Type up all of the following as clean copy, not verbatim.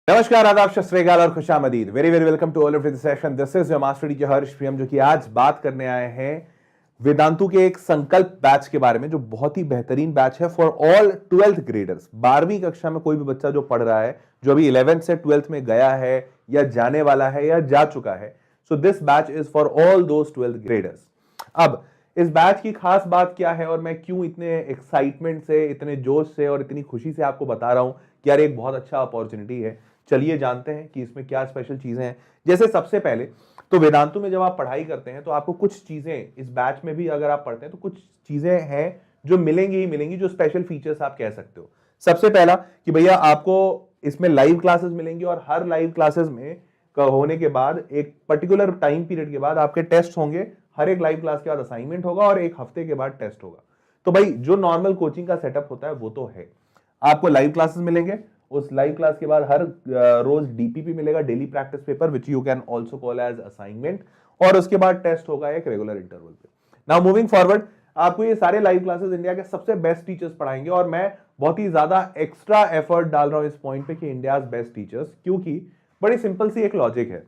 नमस्कार, आदाब, सत श्री अकाल और खुशामदीद। Very very welcome to all of this session. This is your master teacher Harsh Priyam, जो कि आज बात करने आए हैं वेदांतु के एक संकल्प बैच के बारे में, जो बहुत ही बेहतरीन बैच है फॉर ऑल 12th ग्रेडर्स। 12वीं कक्षा में कोई भी बच्चा जो पढ़ रहा है, जो अभी 11th से 12th में गया है या जाने वाला है या जा चुका है, so this batch is for all those 12th graders. अब इस बैच की खास बात क्या है और मैं क्यों इतने एक्साइटमेंट से, इतने जोश से और इतनी खुशी से आपको बता रहा हूं कि यार एक बहुत अच्छा अपॉर्चुनिटी है। चलिए जानते हैं कि इसमें क्या स्पेशल चीजें हैं। जैसे सबसे पहले तो वेदांतु में जब आप पढ़ाई करते हैं तो आपको कुछ चीजें, इस बैच में भी अगर आप पढ़ते हैं तो कुछ चीजें हैं जो मिलेंगी ही मिलेंगी, जो स्पेशल फीचर्स आप कह सकते हो। सबसे पहला कि भैया आपको इसमें लाइव क्लासेस मिलेंगी और हर लाइव क्लासेस में होने के बाद एक पर्टिकुलर टाइम पीरियड के बाद आपके टेस्ट होंगे। हर एक लाइव क्लास के बाद असाइनमेंट होगा और एक हफ्ते के बाद टेस्ट होगा। तो भाई जो नॉर्मल कोचिंग का सेटअप होता है वो तो है। आपको लाइव क्लासेस मिलेंगे, उस लाइव क्लास के बाद हर रोज डीपीपी मिलेगा, daily practice paper, which you can also call as assignment, और उसके बाद टेस्ट होगा एक रेगुलर इंटरवल पे। नाउ मूविंग फॉरवर्ड, आपको ये सारे लाइव क्लासेस इंडिया के सबसे बेस्ट टीचर्स पढ़ाएंगे और मैं बहुत ही ज्यादा एक्स्ट्रा एफर्ट डाल रहा हूं इस पॉइंट पे कि इंडिया बेस्ट टीचर्स, क्योंकि बड़ी सिंपल सी एक लॉजिक है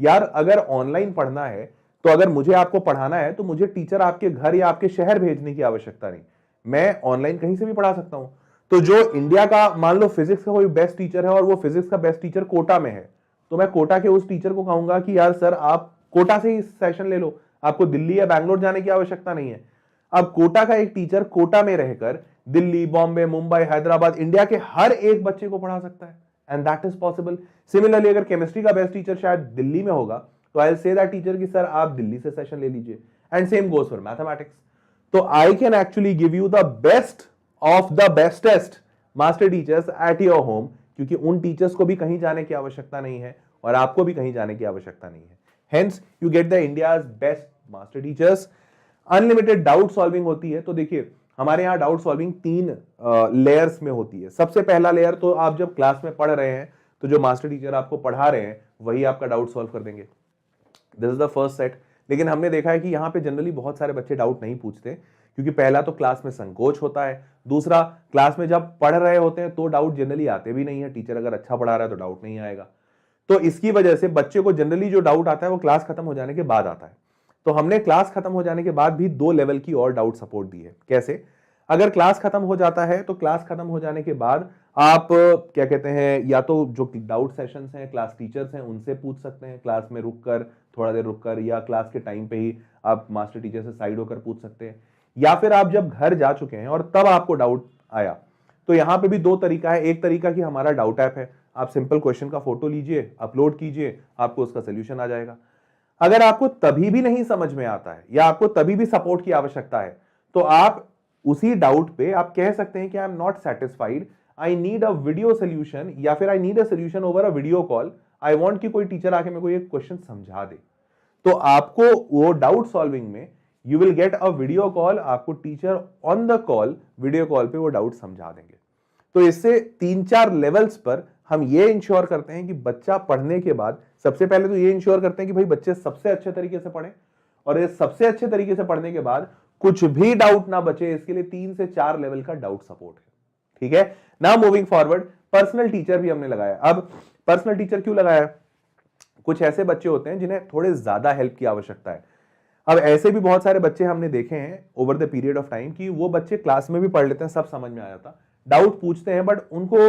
यार। अगर ऑनलाइन पढ़ना है तो अगर मुझे आपको पढ़ाना है तो मुझे टीचर आपके घर या आपके शहर भेजने की आवश्यकता नहीं, मैं ऑनलाइन कहीं से भी पढ़ा सकता हूं। तो जो इंडिया का मान लो फिजिक्स का कोई बेस्ट टीचर है और वो फिजिक्स का बेस्ट टीचर कोटा में है, तो मैं कोटा के उस टीचर को कहूंगा कि यार सर आप कोटा से ही सेशन ले लो, आपको दिल्ली या बैंगलोर जाने की आवश्यकता नहीं है। अब कोटा का एक टीचर कोटा में रहकर दिल्ली, बॉम्बे, मुंबई, हैदराबाद, इंडिया के हर एक बच्चे को पढ़ा सकता है, and that is possible. Similarly अगर केमिस्ट्री का बेस्ट टीचर शायद दिल्ली में होगा तो I will say that teacher कि सर आप दिल्ली से सेशन ले लीजिए, and same goes for mathematics. तो I can actually give you the best of the bestest master teachers at your home, क्योंकि उन टीचर्स को भी कहीं जाने की आवश्यकता नहीं है और आपको भी कहीं जाने की आवश्यकता नहीं है। Hence you get the India's best master teachers. Unlimited doubt solving होती है। तो देखिए हमारे यहाँ डाउट सॉल्विंग 3 लेयर्स में होती है। सबसे पहला लेयर तो आप जब क्लास में पढ़ रहे हैं तो जो मास्टर टीचर आपको पढ़ा रहे हैं वही आपका डाउट सॉल्व कर देंगे, this is the first set. लेकिन हमने देखा है कि यहाँ पे जनरली बहुत सारे बच्चे डाउट नहीं पूछते, क्योंकि पहला तो क्लास में संकोच होता है, दूसरा क्लास में जब पढ़ रहे होते हैं तो डाउट जनरली आते भी नहीं है। टीचर अगर अच्छा पढ़ा रहा है तो डाउट नहीं आएगा। तो इसकी वजह से बच्चे को जनरली जो डाउट आता है वो क्लास खत्म हो जाने के बाद आता है। तो हमने क्लास खत्म हो जाने के बाद भी 2 लेवल की और डाउट सपोर्ट दी है। कैसे? अगर क्लास खत्म हो जाता है तो क्लास खत्म हो जाने के बाद आप क्या कहते हैं, या तो जो डाउट सेशंस हैं, क्लास टीचर्स हैं, उनसे पूछ सकते हैं क्लास में रुककर, थोड़ा देर रुककर, या क्लास के टाइम पे ही आप मास्टर टीचर से साइड होकर पूछ सकते हैं। या फिर आप जब घर जा चुके हैं और तब आपको डाउट आया, तो यहां पे भी 2 तरीका है। एक तरीका कि हमारा डाउट ऐप है, आप सिंपल क्वेश्चन का फोटो लीजिए, अपलोड कीजिए, आपको उसका सोल्यूशन आ जाएगा। अगर आपको तभी भी नहीं समझ में आता है या आपको तभी भी सपोर्ट की आवश्यकता है, तो आप उसी डाउट पे आप कह सकते हैं कि I am not satisfied, I need a video solution, या फिर I need a solution over a video call. I want कि कोई टीचर आके मेरे को ये क्वेश्चन समझा दे। तो आपको वो डाउट सॉल्विंग में you will get a video call, आपको teacher on the call, video call पे वो डाउट समझा देंगे। तो इससे 3-4 लेवल्स पर हम ये इंश्योर करते हैं कि बच्चा पढ़ने के बाद, सबसे पहले तो ये इंश्योर करते हैं कि भाई बच्चे सबसे अच्छे तरीके से पढ़ें, और ये सबसे अच्छे तरीके से पढ़ने के बाद कुछ भी डाउट ना बचे, इसके लिए 3 से 4 लेवल का डाउट सपोर्ट है। ठीक है। Now moving forward, personal teacher भी हमने लगाया। अब पर्सनल टीचर क्यों लगाया? कुछ ऐसे बच्चे होते हैं जिन्हें थोड़े ज्यादा हेल्प की आवश्यकता है। अब ऐसे भी बहुत सारे बच्चे हमने देखे हैं over the period of time कि वो बच्चे क्लास में भी पढ़ लेते हैं, सब समझ में आ जाता, डाउट पूछते हैं, बट उनको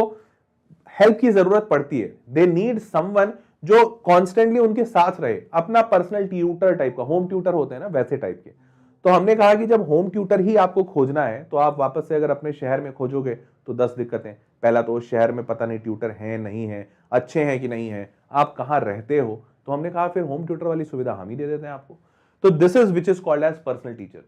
हेल्प की जरूरत पड़ती है। दे नीड समवन जो कॉन्स्टेंटली उनके साथ रहे, अपना पर्सनल ट्यूटर टाइप का, होम ट्यूटर होते हैं ना वैसे टाइप के। तो हमने कहा कि जब होम ट्यूटर ही आपको खोजना है तो आप वापस से अगर अपने शहर में खोजोगे तो 10 दिक्कतें। पहला तो उस शहर में पता नहीं ट्यूटर हैं नहीं है, अच्छे हैं कि नहीं है, आप कहां रहते हो। तो हमने कहा फिर होम ट्यूटर वाली सुविधा हम ही दे देते हैं आपको। तो this is which is called as personal teacher.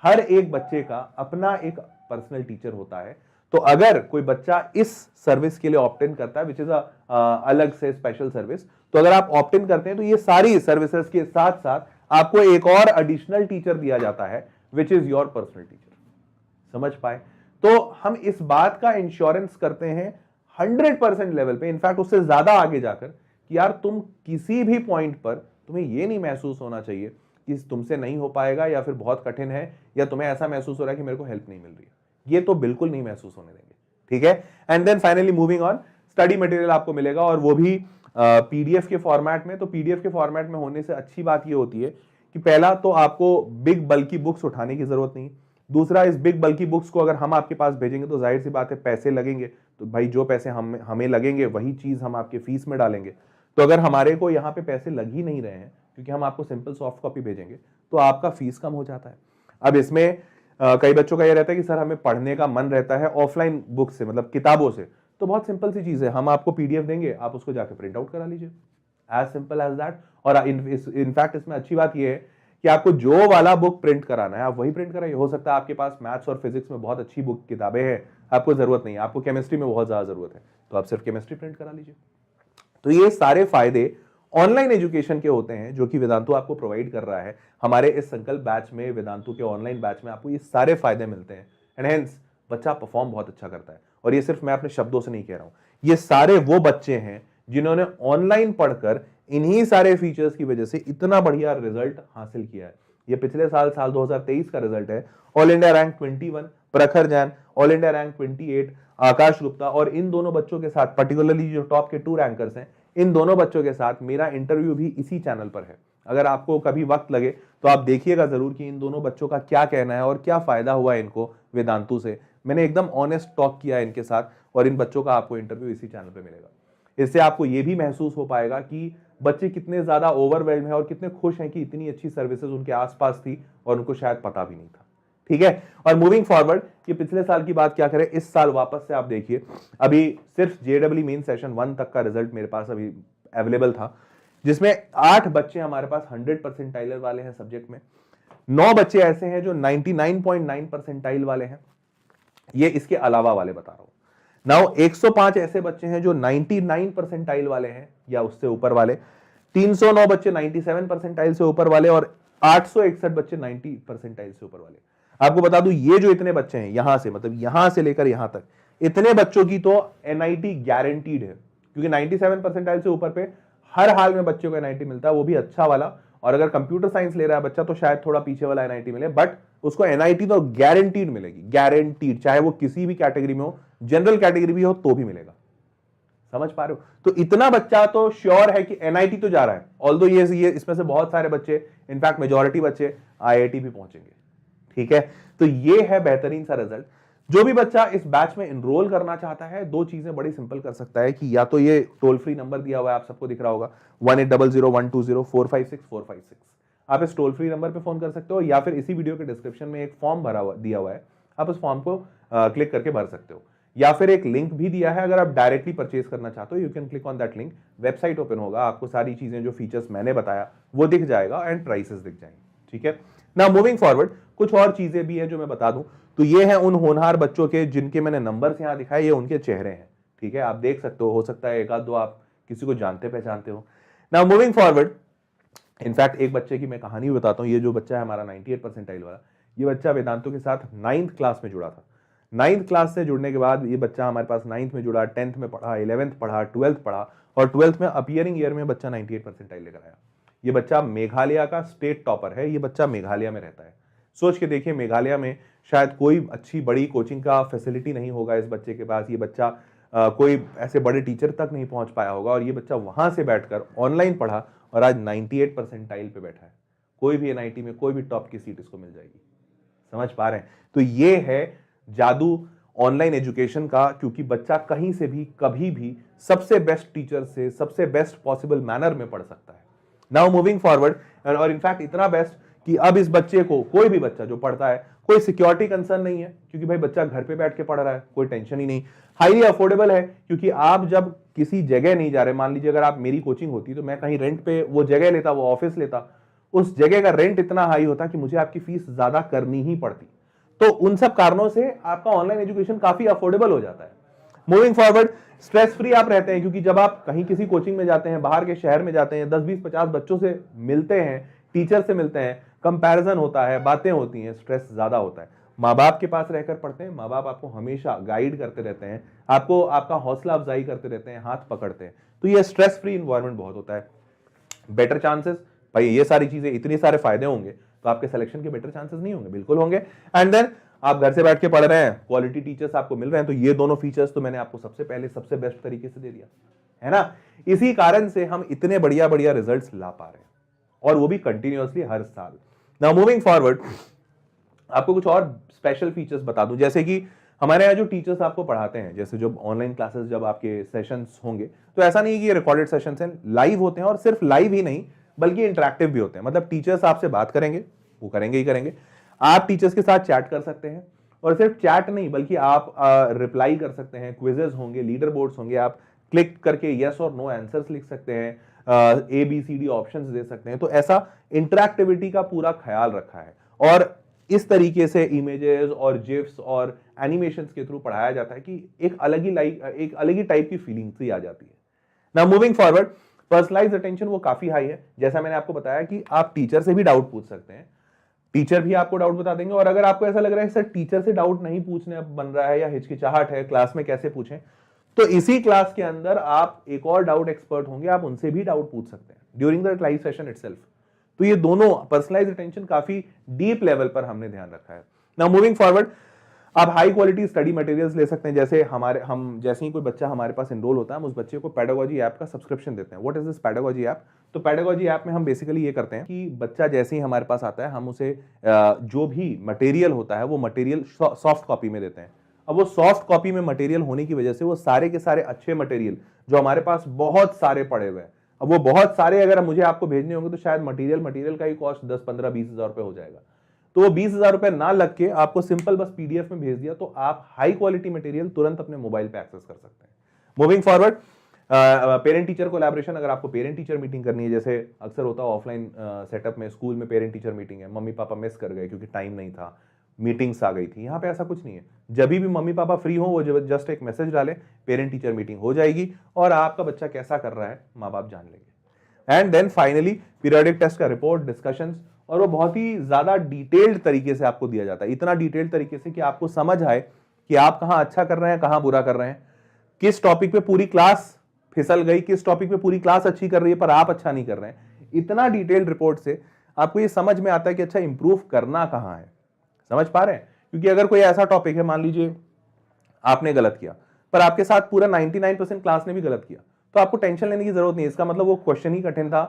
हर एक बच्चे का अपना एक पर्सनल टीचर होता है। तो अगर कोई बच्चा इस सर्विस के लिए ऑप्ट इन करता है, विच इज अलग से स्पेशल सर्विस, तो अगर आप ऑप्ट इन करते हैं तो ये सारी सर्विसेज के साथ साथ आपको एक और एडिशनल टीचर दिया जाता है, which is your personal teacher. समझ पाए? तो हम इस बात का इंश्योरेंस करते हैं 100% लेवल पे, इनफैक्ट उससे ज्यादा आगे जाकर, कि यार तुम किसी भी पॉइंट पर तुम्हें यह नहीं महसूस होना चाहिए कि तुमसे नहीं हो पाएगा या फिर बहुत कठिन है, या तुम्हें ऐसा महसूस हो रहा है कि मेरे को हेल्प नहीं मिल रही है। ये तो बिल्कुल नहीं महसूस होने देंगे। ठीक है। And then finally moving on, study material आपको मिलेगा, और वो भी पीडीएफ के फॉर्मेट में। तो पीडीएफ के फॉर्मेट में होने से अच्छी बात ये होती है कि पहला तो आपको बिग बल्कि बुक्स उठाने की जरूरत नहीं। दूसरा, इस बिग बल्कि बुक्स को अगर हम आपके पास भेजेंगे तो जाहिर सी बात है पैसे लगेंगे, तो भाई जो पैसे हमें लगेंगे वही चीज हम आपके फीस में डालेंगे। तो अगर हमारे को यहाँ पे पैसे लग ही नहीं रहे हैं क्योंकि हम आपको सिंपल सॉफ्ट कॉपी भेजेंगे, तो आपका फीस कम हो जाता है। अब इसमें कई बच्चों का ये रहता है कि सर हमें पढ़ने का मन रहता है ऑफलाइन बुक से, मतलब किताबों से। तो बहुत सिंपल सी चीज है, हम आपको पीडीएफ देंगे, आप उसको जाके प्रिंट आउट करा लीजिए, एज सिंपल एज दैट। और इनफैक्ट इसमें अच्छी बात यह है कि आपको जो वाला बुक प्रिंट कराना है आप वही प्रिंट कराइए। हो सकता है आपके पास मैथ्स और फिजिक्स में बहुत अच्छी बुक किताबें हैं, आपको जरूरत नहीं है, आपको केमिस्ट्री में बहुत ज्यादा जरूरत है, तो आप सिर्फ केमिस्ट्री प्रिंट करा लीजिए। तो ये सारे फायदे ऑनलाइन एजुकेशन के होते हैं जो कि वेदांतु आपको प्रोवाइड कर रहा है। हमारे इस संकल्प बैच में, वेदांतु के ऑनलाइन बैच में आपको ये सारे फायदे मिलते हैं, एंड हेंस बच्चा परफॉर्म बहुत अच्छा करता है। और ये सिर्फ मैं अपने शब्दों से नहीं कह रहा हूं, ये सारे वो बच्चे हैं जिन्होंने ऑनलाइन पढ़कर इन्हीं सारे फीचर्स की वजह से इतना बढ़िया रिजल्ट हासिल किया है। ये पिछले साल 2023 का रिजल्ट है। ऑल इंडिया रैंक 21 प्रखर जैन, ऑल इंडिया रैंक 28 आकाश गुप्ता, और इन दोनों बच्चों के साथ, पर्टिकुलरली जो टॉप के 2 रैंकर्स हैं, इन दोनों बच्चों के साथ मेरा इंटरव्यू भी इसी चैनल पर है। अगर आपको कभी वक्त लगे तो आप देखिएगा जरूर कि इन दोनों बच्चों का क्या कहना है और क्या फायदा हुआ इनको वेदांतु से। मैंने एकदम ऑनेस्ट टॉक किया है इनके साथ, और इन बच्चों का आपको इंटरव्यू इसी चैनल पे मिलेगा। इससे आपको यह भी महसूस हो पाएगा कि बच्चे कितने ज्यादा ओवरवेल्म है और कितने खुश हैं कि इतनी अच्छी सर्विसेज उनके आसपास थी और उनको शायद पता भी नहीं था। ठीक है, और मूविंग फॉरवर्ड, ये पिछले साल की बात क्या करें, इस साल वापस से आप देखिए, अभी सिर्फ जेडब्ल्यू मेन सेशन 1 तक का रिजल्ट मेरे पास अभी अवेलेबल था, जिसमें 8 बच्चे हमारे पास 100 परसेंटाइलर वाले हैं सब्जेक्ट में, 9 बच्चे ऐसे हैं जो 99.9 परसेंटाइल वाले हैं। ये इसके अलावा वाले बता रहा हूं। नाउ 105 ऐसे बच्चे हैं जो 99 परसेंटाइल वाले हैं या उससे ऊपर वाले, 309 बच्चे 97 परसेंटाइल से ऊपर वाले, और 861 बच्चे 90 परसेंटाइल से ऊपर वाले। आपको बता दूं, ये जो इतने बच्चे हैं यहां से, मतलब यहां से लेकर यहां तक, इतने बच्चों की तो एनआईटी गारंटीड है, क्योंकि 97 परसेंटाइल से ऊपर पे हर हाल में बच्चों को एनआईटी मिलता है, वो भी अच्छा वाला। और अगर कंप्यूटर साइंस ले रहा है बच्चा तो शायद थोड़ा पीछे वाला एनआईटी मिले, बट उसको एनआईटी तो गारंटीड मिलेगी, गारंटीड, चाहे वो किसी भी कैटेगरी में हो, जनरल कैटेगरी भी हो तो भी मिलेगा। समझ पा रहे हो? तो इतना बच्चा तो श्योर है कि एनआईटी तो जा रहा है, ऑल्दो ये इसमें से बहुत सारे बच्चे, इनफैक्ट मेजॉरिटी बच्चे आईआईटी भी पहुंचेंगे। ठीक है, तो ये है बेहतरीन सा रिजल्ट। जो भी बच्चा इस बैच में एनरोल करना चाहता है, 2 चीजें बड़ी सिंपल कर सकता है कि या तो ये टोल फ्री नंबर दिया हुआ है, आप सबको दिख रहा होगा, 1800120456 आप इस टोल फ्री नंबर पे फोन कर सकते हो, या फिर इसी वीडियो के डिस्क्रिप्शन में एक फॉर्म दिया हुआ है, आप उस फॉर्म को क्लिक करके भर सकते हो, या फिर एक लिंक भी दिया है, अगर आप डायरेक्टली परचेज करना चाहते हो you can click on that link, website open होगा, आपको सारी चीजें जो फीचर्स मैंने बताया वो दिख जाएगा एंड प्राइसेस दिख जाएंगे। ठीक है, नाउ मूविंग फॉरवर्ड, कुछ और चीजें भी हैं जो मैं बता दूं। तो ये हैं उन होनहार बच्चों के जिनके मैंने नंबर्स यहां दिखाए, ये उनके चेहरे हैं। ठीक है, आप देख सकते हो सकता है एक आध दो आप किसी को जानते पहचानते हो। नाउ मूविंग फॉरवर्ड, इनफैक्ट एक बच्चे की मैं कहानी भी बताता हूं। ये जो बच्चा है हमारा 98 परसेंटाइल वाला, ये बच्चा वेदांतु के साथ 9th क्लास में जुड़ा था। 9th क्लास से जुड़ने के बाद ये बच्चा हमारे पास 9th में जुड़ा, 10th में पढ़ा, 11th पढ़ा, 12th पढ़ा, और 12th में अपीयरिंग ईयर में बच्चा 98 परसेंटाइल लेकर आया। ये बच्चा मेघालय का स्टेट टॉपर है, ये बच्चा मेघालय में रहता है। सोच के देखिए, मेघालय में शायद कोई अच्छी बड़ी कोचिंग का फैसिलिटी नहीं होगा इस बच्चे के पास, ये बच्चा कोई ऐसे बड़े टीचर तक नहीं पहुंच पाया होगा, और ये बच्चा वहां से बैठकर ऑनलाइन पढ़ा और आज 98 परसेंटाइल पे बैठा है। कोई भी एनआईटी में कोई भी टॉप की सीट इसको मिल जाएगी। समझ पा रहे हैं? तो ये है जादू ऑनलाइन एजुकेशन का, क्योंकि बच्चा कहीं से भी कभी भी सबसे बेस्ट टीचर से सबसे बेस्ट पॉसिबल मैनर में पढ़ सकता है। नाउ मूविंग फॉरवर्ड, और इनफैक्ट इतना बेस्ट कि अब इस बच्चे को, कोई भी बच्चा जो पढ़ता है, कोई सिक्योरिटी कंसर्न नहीं है, क्योंकि भाई बच्चा घर पे बैठ के पढ़ रहा है, कोई टेंशन ही नहीं। हाईली अफोर्डेबल है, क्योंकि आप जब किसी जगह नहीं जा रहे, मान लीजिए अगर आप मेरी कोचिंग होती तो मैं कहीं रेंट पे वो जगह लेता, वो ऑफिस लेता, उस जगह का रेंट इतना हाई होता कि मुझे आपकी फीस ज्यादा करनी ही पड़ती। तो उन सब कारणों से आपका ऑनलाइन एजुकेशन काफी अफोर्डेबल हो जाता है। मूविंग फॉरवर्ड, स्ट्रेस फ्री आप रहते हैं, क्योंकि जब आप कहीं किसी कोचिंग में जाते हैं, बाहर के शहर में जाते हैं, 10 20 50 बच्चों से मिलते हैं, टीचर से मिलते हैं, कंपैरिजन होता है, बातें होती हैं, स्ट्रेस ज्यादा होता है। माँ बाप के पास रहकर पढ़ते हैं, माँ बाप आपको हमेशा गाइड करते रहते हैं, आपको आपका हौसला अफजाई करते रहते हैं, हाथ पकड़ते हैं, तो ये स्ट्रेस फ्री इन्वायरमेंट बहुत होता है। बेटर चांसेस, भाई ये सारी चीजें, इतने सारे फायदे होंगे तो आपके सिलेक्शन के बेटर चांसेस नहीं होंगे? बिल्कुल होंगे। एंड देन आप घर से बैठ के पढ़ रहे हैं, क्वालिटी टीचर्स आपको मिल रहे हैं, तो ये दोनों फीचर्स तो मैंने आपको सबसे पहले सबसे बेस्ट तरीके से दे दिया है ना। इसी कारण से हम इतने बढ़िया बढ़िया रिजल्ट्स ला पा रहे हैं, और वो भी कंटिन्यूअसली हर साल। नाउ मूविंग फॉरवर्ड, आपको कुछ और स्पेशल फीचर्स बता दूं, जैसे कि हमारे यहाँ जो टीचर्स आपको पढ़ाते हैं, जैसे जो ऑनलाइन क्लासेस जब आपके सेशंस होंगे, तो ऐसा नहीं कि ये रिकॉर्डेड सेशंस हैं, लाइव होते हैं, और सिर्फ लाइव ही नहीं बल्कि इंटरेक्टिव भी होते हैं। मतलब टीचर्स आपसे बात करेंगे, वो करेंगे ही करेंगे, आप टीचर्स के साथ चैट कर सकते हैं, और सिर्फ चैट नहीं बल्कि आप रिप्लाई कर सकते हैं, क्विजेस होंगे, लीडर बोर्ड्स होंगे, आप क्लिक करके यस और नो आंसर्स लिख सकते हैं, ABCD ऑप्शंस दे सकते हैं। तो ऐसा इंटरैक्टिविटी का पूरा ख्याल रखा है, और इस तरीके से इमेजेस और जिफ्स और एनिमेशंस के थ्रू पढ़ाया जाता है कि एक अलग ही टाइप की फीलिंग सी आ जाती है। Now moving forward, personalised attention वो काफी हाई है। जैसा मैंने आपको बताया कि आप टीचर से भी डाउट पूछ सकते हैं, टीचर भी आपको डाउट बता देंगे, और अगर आपको ऐसा लग रहा है सर टीचर से डाउट नहीं पूछने बन रहा है या हिचकिचाहट है, क्लास में कैसे पूछें, तो इसी क्लास के अंदर आप एक और डाउट एक्सपर्ट होंगे, आप उनसे भी डाउट पूछ सकते हैं during the live session itself. तो ये दोनों पर्सनलाइज्ड अटेंशन काफी डीप लेवल पर हमने ध्यान रखा है। नाउ मूविंग फॉरवर्ड, आप हाई क्वालिटी स्टडी मटेरियल्स ले सकते हैं। जैसे हम जैसे ही कोई बच्चा हमारे पास एनरोल होता है, हम उस बच्चे को पेडागोजी ऐप का सब्सक्रिप्शन देते हैं। What is this pedagogy app? तो पेडागोजी ऐप में हम बेसिकली ये करते हैं कि बच्चा जैसे ही हमारे पास आता है, हम उसे जो भी मटेरियल होता है वो मटेरियल सॉफ्ट कॉपी में देते हैं। अब वो सॉफ्ट कॉपी में मटेरियल होने की वजह से वो सारे के सारे अच्छे मटेरियल जो हमारे पास बहुत सारे पड़े हुए हैं, अब वो बहुत सारे अगर मुझे आपको भेजने होंगे तो शायद मटेरियल का ही कॉस्ट 10, 15, 20 हजार रुपए हो जाएगा। तो वो 20 हजार रुपए ना लग के आपको सिंपल बस PDF में भेज दिया, तो आप हाई क्वालिटी मटेरियल तुरंत अपने मोबाइल पे एक्सेस कर सकते हैं। Moving forward, parent teacher collaboration, अगर आपको पेरेंट टीचर मीटिंग करनी है, जैसे अक्सर होता है ऑफलाइन सेटअप में, स्कूल में पेरेंट टीचर मीटिंग है, मम्मी पापा मिस कर गए क्योंकि टाइम नहीं था, मीटिंग्स आ गई थी। यहाँ पे ऐसा कुछ नहीं है, जब भी मम्मी पापा फ्री हो वो जस्ट एक मैसेज डाले, पेरेंट टीचर मीटिंग हो जाएगी, और आपका बच्चा कैसा कर रहा है माँ बाप जान लेंगे। And then finally periodic test का रिपोर्ट, डिस्कशंस, और वो बहुत ही ज्यादा डिटेल्ड तरीके से आपको दिया जाता है, इतना डिटेल्ड तरीके से कि आपको समझ आए कि आप कहां अच्छा कर रहे हैं, कहां बुरा कर रहे हैं, किस टॉपिक पे पूरी क्लास फिसल गई, किस टॉपिक पे पूरी क्लास अच्छी कर रही है पर आप अच्छा नहीं कर रहे हैं। इतना डिटेल्ड रिपोर्ट से आपको ये समझ में आता है कि अच्छा इंप्रूव करना कहां है। समझ पा रहे हैं? क्योंकि अगर कोई ऐसा टॉपिक है, मान लीजिए आपने गलत किया पर आपके साथ पूरा 99% क्लास ने भी गलत किया, तो आपको टेंशन लेने की जरूरत नहीं है। इसका मतलब वो क्वेश्चन ही कठिन था,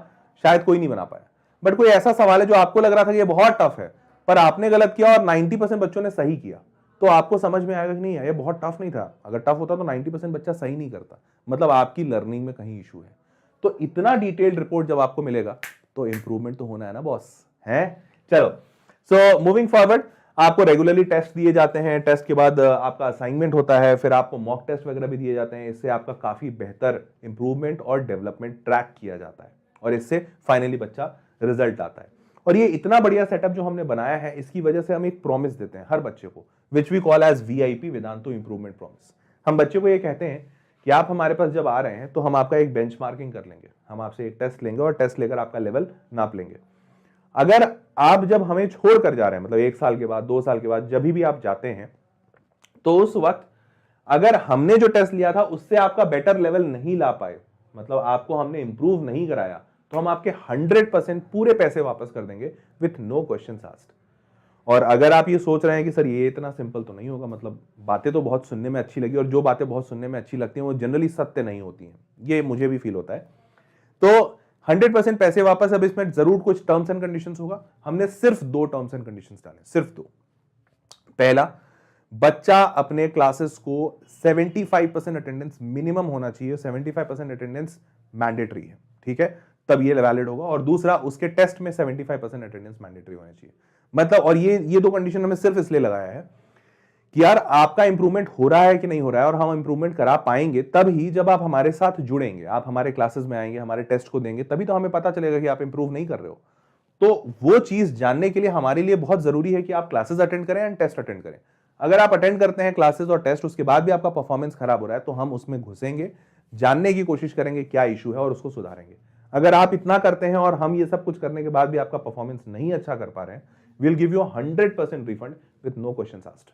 शायद कोई नहीं बना पाया। बट कोई ऐसा सवाल है जो आपको लग रहा था कि ये बहुत टफ है, पर आपने गलत किया और 90% बच्चों ने सही किया, तो आपको समझ में आएगा कि नहीं ये बहुत टफ नहीं था। अगर टफ होता तो 90% बच्चा सही नहीं करता, मतलब आपकी लर्निंग में कहीं इशू है। तो इतना डिटेल्ड रिपोर्ट जब आपको मिलेगा तो इंप्रूवमेंट तो होना है ना बॉस, है? चलो, सो मूविंग फॉरवर्ड, आपको रेगुलरली टेस्ट दिए जाते हैं, टेस्ट के बाद आपका असाइनमेंट होता है, फिर आपको मॉक टेस्ट वगैरह भी दिए जाते हैं। इससे आपका काफी बेहतर इंप्रूवमेंट और डेवलपमेंट ट्रैक किया जाता है, और इससे फाइनली बच्चा रिजल्ट आता है। और ये इतना बढ़िया सेटअप जो हमने बनाया है, इसकी वजह से हम एक प्रॉमिस देते हैं हर बच्चे को, which we call as VIP Vedantu improvement promise. हम बच्चे को ये कहते हैं कि आप हमारे पास जब आ रहे हैं तो हम आपका एक बेंचमार्किंग कर लेंगे, हम आपसे एक टेस्ट लेंगे और टेस्ट लेकर आपका लेवल नाप लेंगे। अगर आप जब हमें छोड़ कर जा रहे हैं, मतलब 1 साल के बाद, 2 साल के बाद, जब भी आप जाते हैं, तो उस वक्त अगर हमने जो टेस्ट लिया था उससे आपका बेटर लेवल नहीं ला पाए, मतलब आपको हमने इंप्रूव नहीं कराया, तो हम आपके 100% पूरे पैसे वापस कर देंगे विथ नो क्वेश्चंस आस्क्ड। और अगर आप ये सोच रहे हैं कि सर ये इतना सिंपल तो नहीं होगा, मतलब बातें तो बहुत सुनने में अच्छी लगी, और जो बातें बहुत सुनने में अच्छी लगती हैं वो जनरली सत्य नहीं होती हैं, ये मुझे भी फील होता है। तो 100% पैसे वापस। अब इसमें जरूर कुछ टर्म्स एंड कंडीशंस होगा। हमने सिर्फ 2 टर्म्स एंड कंडीशंस डाले, सिर्फ 2। पहला, बच्चा अपने क्लासेस को 75% अटेंडेंस मिनिमम होना चाहिए, 75% अटेंडेंस मैंडेटरी है, ठीक है, तब ये वैलिड होगा। और दूसरा, उसके टेस्ट में 75% अटेंडेंस मैंडेटरी होना चाहिए। मतलब, और ये 2 कंडीशन हमें सिर्फ इसलिए लगाया है कि यार आपका इंप्रूवमेंट हो रहा है कि नहीं हो रहा है, और हम इंप्रूवमेंट करा पाएंगे तब ही जब आप हमारे साथ जुड़ेंगे, आप हमारे क्लासेस में आएंगे, हमारे टेस्ट को देंगे, तभी तो हमें पता चलेगा कि आप इंप्रूव नहीं कर रहे हो। तो वो चीज जानने के लिए हमारे लिए बहुत जरूरी है कि आप क्लासेस अटेंड करें एंड टेस्ट अटेंड करें। अगर आप अटेंड करते हैं क्लासेस और टेस्ट, उसके बाद भी आपका परफॉर्मेंस खराब हो रहा है, तो हम उसमें घुसेंगे, जानने की कोशिश करेंगे क्या इशू है और उसको सुधारेंगे। अगर आप इतना करते हैं और हम ये सब कुछ करने के बाद भी आपका परफॉर्मेंस नहीं अच्छा कर पा रहे हैं, we'll give you 100% refund with no questions asked।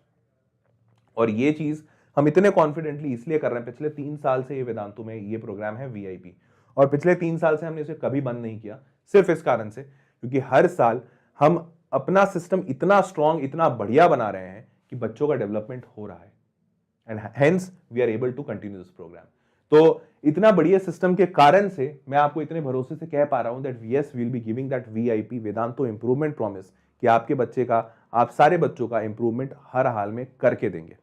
और ये चीज हम इतने कॉन्फिडेंटली इसलिए कर रहे हैं, पिछले 3 साल से ये वेदांतु में ये प्रोग्राम है VIP, और पिछले 3 साल से हमने इसे कभी बंद नहीं किया, सिर्फ इस कारण से क्योंकि हर साल हम अपना सिस्टम इतना स्ट्रांग, इतना बढ़िया बना रहे हैं कि बच्चों का डेवलपमेंट हो रहा है, and hence we are able to continue this program. तो इतना बढ़िया सिस्टम के कारण से मैं आपको इतने भरोसे से कह पा रहा हूं that yes we will be giving that VIP Vedantu improvement promise कि आपके बच्चे का, आप सारे बच्चों का इंप्रूवमेंट हर हाल में करके देंगे।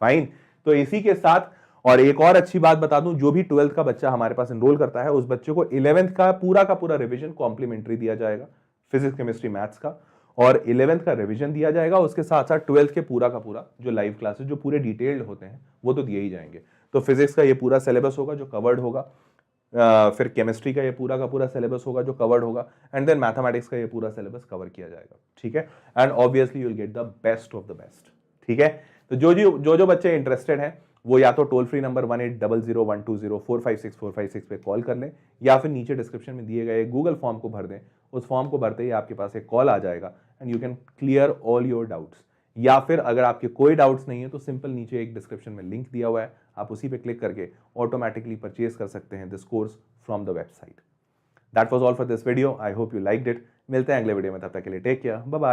फाइन। तो इसी के साथ और एक और अच्छी बात बता दूं, जो भी 12th का बच्चा हमारे पास एनरोल करता है उस बच्चे को 11th का पूरा रिवीजन कॉम्प्लीमेंट्री दिया जाएगा, फिजिक्स केमिस्ट्री मैथ्स का, और 11th का रिवीजन दिया जाएगा। उसके साथ साथ 12th के पूरा का पूरा जो लाइव क्लासेस जो पूरे डिटेल्ड होते हैं वो तो दिए ही जाएंगे। तो फिजिक्स का ये पूरा सिलेबस होगा जो कवर्ड होगा, फिर केमिस्ट्री का ये पूरा का पूरा सिलेबस होगा जो कवर्ड होगा, एंड देन मैथमेटिक्स का ये पूरा सिलेबस कवर किया जाएगा। ठीक है, and obviously you will get the best of the best. ठीक है, तो जो बच्चे इंटरेस्टेड हैं वो या तो टोल फ्री नंबर 1800120456 पे कॉल कर लें, या फिर नीचे डिस्क्रिप्शन में दिए गए गूगल फॉर्म को भर दें। उस फॉर्म को भरते ही आपके पास एक कॉल आ जाएगा and you can clear all your doubts. या फिर अगर आपके कोई डाउट्स नहीं है तो सिंपल नीचे एक डिस्क्रिप्शन में लिंक दिया हुआ है, आप उसी पे क्लिक करके ऑटोमेटिकली परचेज कर सकते हैं this course from the website. That was all for this video, I hope you liked it. मिलते हैं अगले वीडियो में, तब तक के लिए टेक केयर, बाय बाय।